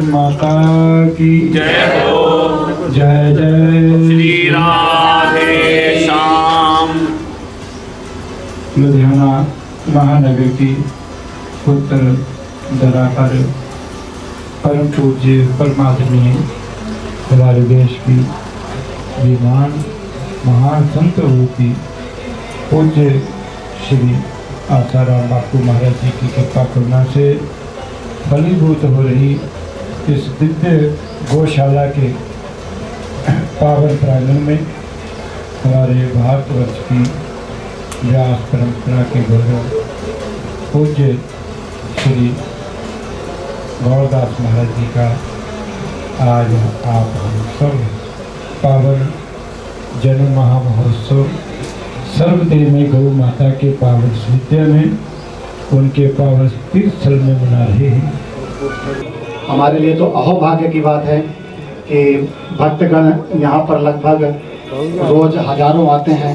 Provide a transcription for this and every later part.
माता की जय हो। जय जय श्री राधे श्याम। लुधियाना महानगर की उत्तर दरा पर परम पूज्य परमात्मीय हमारे देश की विमान महान संत रूपी पूज्य श्री आसाराम बापू महाराज जी की कृपा करुणा से फलीभूत हो रही इस दिव्य गौशाला के पावन प्रांगण में हमारे भारतवर्ष की व्यास परंपरा के गौरव पूज्य श्री गौरदास महाराज जी का आज आप हम सब पावन जन्म महामहोत्सव सर्वदेव में गौ माता के पावन सानिध्य में उनके पावन तीर्थ स्थल में मना रहे हैं। हमारे लिए तो अहोभाग्य की बात है कि भक्तगण यहाँ पर लगभग रोज हजारों आते हैं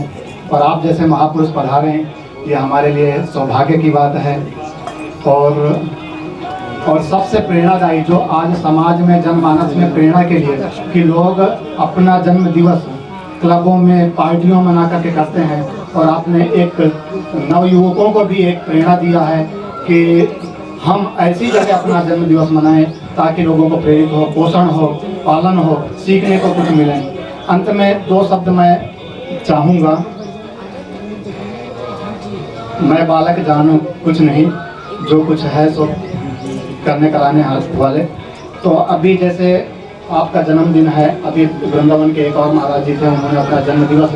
और आप जैसे महापुरुष पधारे हैं, ये हमारे लिए सौभाग्य की बात है। और सबसे प्रेरणादायी जो आज समाज में जनमानस में प्रेरणा के लिए कि लोग अपना जन्म दिवस क्लबों में पार्टियों मना करके करते हैं, और आपने एक नवयुवकों को भी एक प्रेरणा दिया है कि हम ऐसी जगह अपना जन्म दिवस मनाएं ताकि लोगों को प्रेरित हो, पोषण हो, पालन हो, सीखने को कुछ मिले। अंत में दो शब्द मैं चाहूँगा। मैं बालक जानूँ कुछ नहीं, जो कुछ है सो करने कराने हाथ वाले। तो अभी जैसे आपका जन्मदिन है, अभी वृंदावन के एक और महाराज जी थे, उन्होंने अपना जन्म दिवस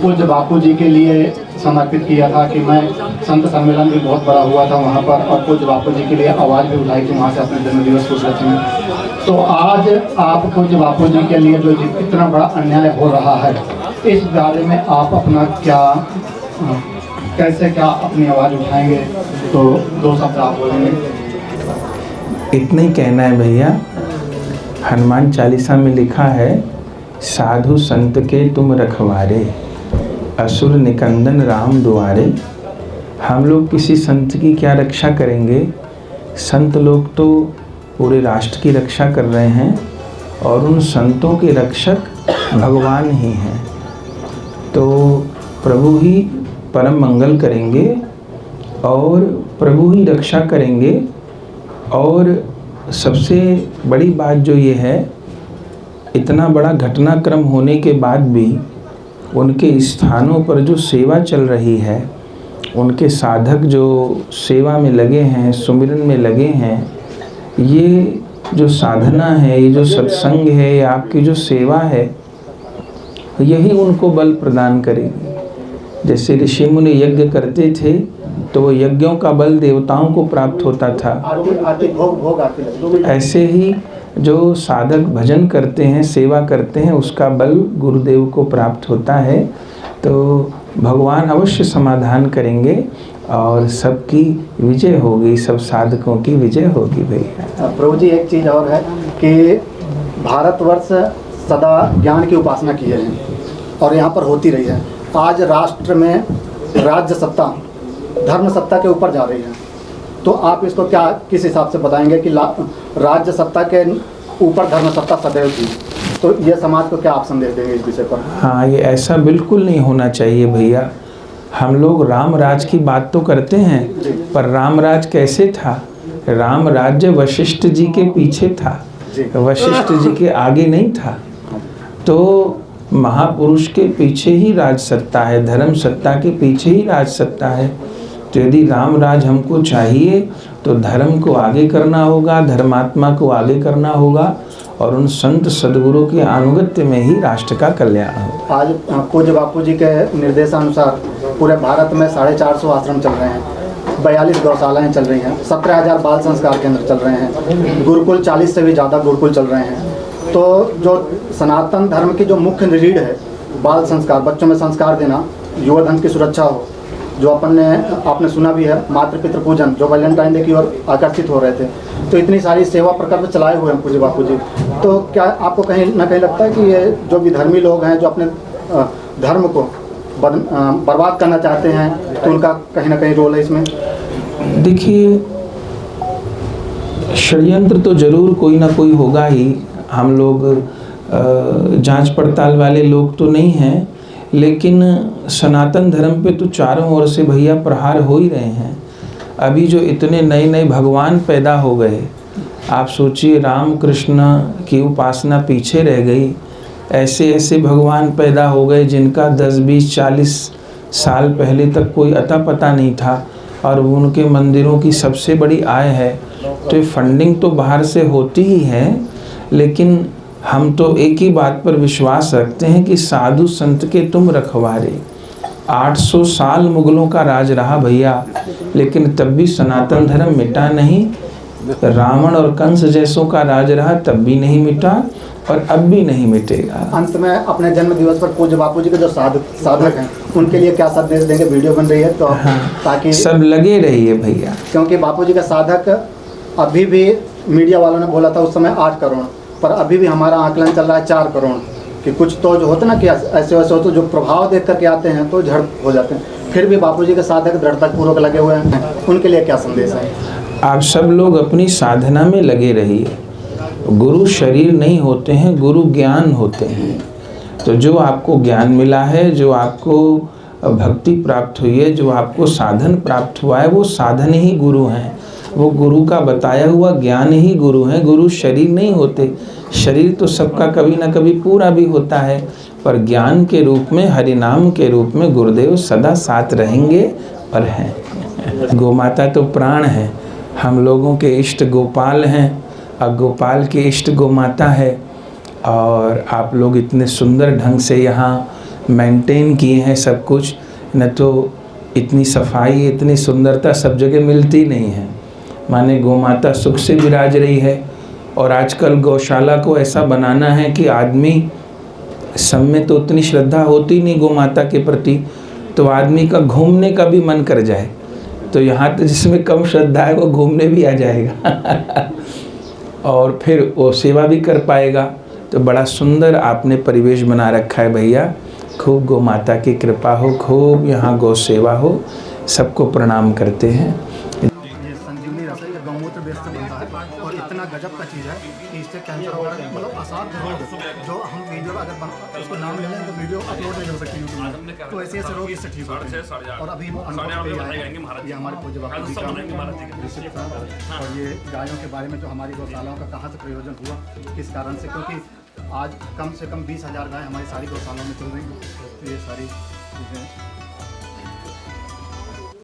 पूज्य बापू जी के लिए समर्पित किया था कि मैं संत सम्मेलन भी बहुत बड़ा हुआ था वहाँ पर, और पूज्य बापू जी के लिए आवाज़ भी उठाई थी वहाँ से अपने जन्म दिवस को उपलक्ष्य में। तो आज आप पूज्य बापू जी के लिए जो इतना बड़ा अन्याय हो रहा है, इस बारे में आप अपना कैसे अपनी आवाज़ उठाएंगे? तो दो शब्द आप बोलेंगे। इतना ही कहना है भैया। हनुमान चालीसा में लिखा है, साधु संत के तुम रखवारे, असुर निकंदन राम द्वारे। हम लोग किसी संत की क्या रक्षा करेंगे? संत लोग तो पूरे राष्ट्र की रक्षा कर रहे हैं, और उन संतों के रक्षक भगवान ही हैं। तो प्रभु ही परम मंगल करेंगे और प्रभु ही रक्षा करेंगे। और सबसे बड़ी बात जो ये है, इतना बड़ा घटनाक्रम होने के बाद भी उनके स्थानों पर जो सेवा चल रही है, उनके साधक जो सेवा में लगे हैं, सुमिरन में लगे हैं, ये जो साधना है, ये जो सत्संग है, ये आपकी जो सेवा है, यही उनको बल प्रदान करेगी। जैसे ऋषि मुनि यज्ञ करते थे तो वो यज्ञों का बल देवताओं को प्राप्त होता था, ऐसे ही जो साधक भजन करते हैं, सेवा करते हैं, उसका बल गुरुदेव को प्राप्त होता है। तो भगवान अवश्य समाधान करेंगे और सबकी विजय होगी, सब साधकों की विजय होगी भैया। प्रभु जी, एक चीज़ और है कि भारतवर्ष सदा ज्ञान की उपासना की है और यहाँ पर होती रही है। आज राष्ट्र में राज्य सत्ता धर्म सत्ता के ऊपर जा रही है, तो आप इसको क्या किस हिसाब से बताएंगे कि राज्य सत्ता के ऊपर धर्म सत्ता सदैव थी? तो ये समाज को क्या आप संदेश देंगे इस विषय पर? हाँ, ये ऐसा बिल्कुल नहीं होना चाहिए भैया। हम लोग राम राज की बात तो करते हैं, पर राम राज कैसे था? राम राज्य वशिष्ठ जी के पीछे था, वशिष्ठ जी के आगे नहीं था। तो महापुरुष के पीछे ही राज सत्ता है, धर्म सत्ता के पीछे ही राज सत्ता है। तो यदि राम राज हमको चाहिए तो धर्म को आगे करना होगा, धर्मात्मा को आगे करना होगा, और उन संत सदगुरु के अनुगत्य में ही राष्ट्र का कल्याण होगा। आज पूज्य बापू जी के निर्देशानुसार पूरे भारत में 450 आश्रम चल रहे हैं, 42 गौशालाएँ चल रही हैं, 17,000 बाल संस्कार केंद्र चल रहे हैं, गुरुकुल 40 से भी ज़्यादा गुरुकुल चल रहे हैं। तो जो सनातन धर्म की जो मुख्य रीढ़ है, बाल संस्कार, बच्चों में संस्कार देना, युवा धन की सुरक्षा हो, जो आपने सुना भी है, मातृ पितृ पूजन, जो वैलेंटाइन डे की ओर आकर्षित हो रहे थे। तो इतनी सारी सेवा प्रकल्प चलाए हुए हैं पूज्य बापू जी। तो क्या आपको कहीं ना कहीं लगता है कि ये जो विधर्मी लोग हैं, जो अपने धर्म को बर्बाद करना चाहते हैं, तो उनका कहीं ना कहीं रोल है इसमें? देखिए, षड्यंत्र तो जरूर कोई ना कोई होगा ही। हम लोग जांच पड़ताल वाले लोग तो नहीं हैं, लेकिन सनातन धर्म पे तो चारों ओर से भैया प्रहार हो ही रहे हैं। अभी जो इतने नए नए भगवान पैदा हो गए, आप सोचिए राम कृष्ण की उपासना पीछे रह गई, ऐसे ऐसे भगवान पैदा हो गए जिनका 10, 20, 40 साल पहले तक कोई अता पता नहीं था, और उनके मंदिरों की सबसे बड़ी आय है। तो ये फंडिंग तो बाहर से होती ही है, लेकिन हम तो एक ही बात पर विश्वास रखते हैं कि साधु संत के तुम रखवारे। 800 साल मुगलों का राज रहा भैया, लेकिन तब भी सनातन धर्म मिटा नहीं। रावण और कंस जैसों का राज रहा, तब भी नहीं मिटा और अब भी नहीं मिटेगा। अंत में अपने जन्म दिवस पर पूज्य बापू जी के जो साधक हैं उनके लिए क्या संदेश देंगे? वीडियो बन रही है तो ताकि सब लगे रहिए भैया, क्योंकि बापू जी का साधक अभी भी मीडिया वालों ने बोला था उस समय 8 करोड़, पर अभी भी हमारा आकलन चल रहा है 4 करोड़। कि कुछ तो जो होते ना कि ऐसे वैसे होते जो प्रभाव देख करके आते हैं तो झड़ हो जाते हैं, फिर भी बापू जी के साधक दृढ़तापूर्वक लगे हुए हैं, उनके लिए क्या संदेश है? आप सब लोग अपनी साधना में लगे रहिए। गुरु शरीर नहीं होते हैं, गुरु ज्ञान होते हैं। तो जो आपको ज्ञान मिला है, जो आपको भक्ति प्राप्त हुई है, जो आपको साधन प्राप्त हुआ है, वो साधन ही गुरु हैं। वो गुरु का बताया हुआ ज्ञान ही गुरु हैं। गुरु शरीर नहीं होते। शरीर तो सबका कभी ना कभी पूरा भी होता है, पर ज्ञान के रूप में, हरिनाम के रूप में गुरुदेव सदा साथ रहेंगे और हैं। गोमाता तो प्राण है, हम लोगों के इष्ट गोपाल हैं, और गोपाल के इष्ट गोमाता है। और आप लोग इतने सुंदर ढंग से यहाँ मेंटेन किए हैं सब कुछ, न तो इतनी सफाई, इतनी सुंदरता सब जगह मिलती नहीं है। माने गोमाता सुख से विराज रही है। और आजकल गौशाला को ऐसा बनाना है कि आदमी, सब में तो उतनी श्रद्धा होती नहीं गोमाता के प्रति, तो आदमी का घूमने का भी मन कर जाए, तो यहाँ तो जिसमें कम श्रद्धा है वो घूमने भी आ जाएगा और फिर वो सेवा भी कर पाएगा। तो बड़ा सुंदर आपने परिवेश बना रखा है भैया। खूब गौ माता की कृपा हो, खूब यहाँ गौ सेवा हो। सबको प्रणाम करते हैं। ये संजीवनी रस है, ये गौमूत्र बेस से बनता है और इतना गजब का चीज़ है कि इससे कैंसर वगैरह मतलब असाध्य रोग जो हम वीडियो अगर उसको नाम ले लें तो वीडियो अपलोड नहीं हो सकती यूट्यूब में, तो ऐसे ऐसे रोग इससे ठीक होते हैं। और अभी वो अनुभव पे आए हैं। ये हमारे पूज्य बापू जी का ऋषभ साहब, और ये गायों के बारे में जो हमारी गौशालाओं का कहाँ से प्रयोजन हुआ, किस कारण से, क्योंकि आज कम से कम 20,000 गाय हमारी सारी गौशालाओं में चल रही हैं। तो ये सारी चीज़ें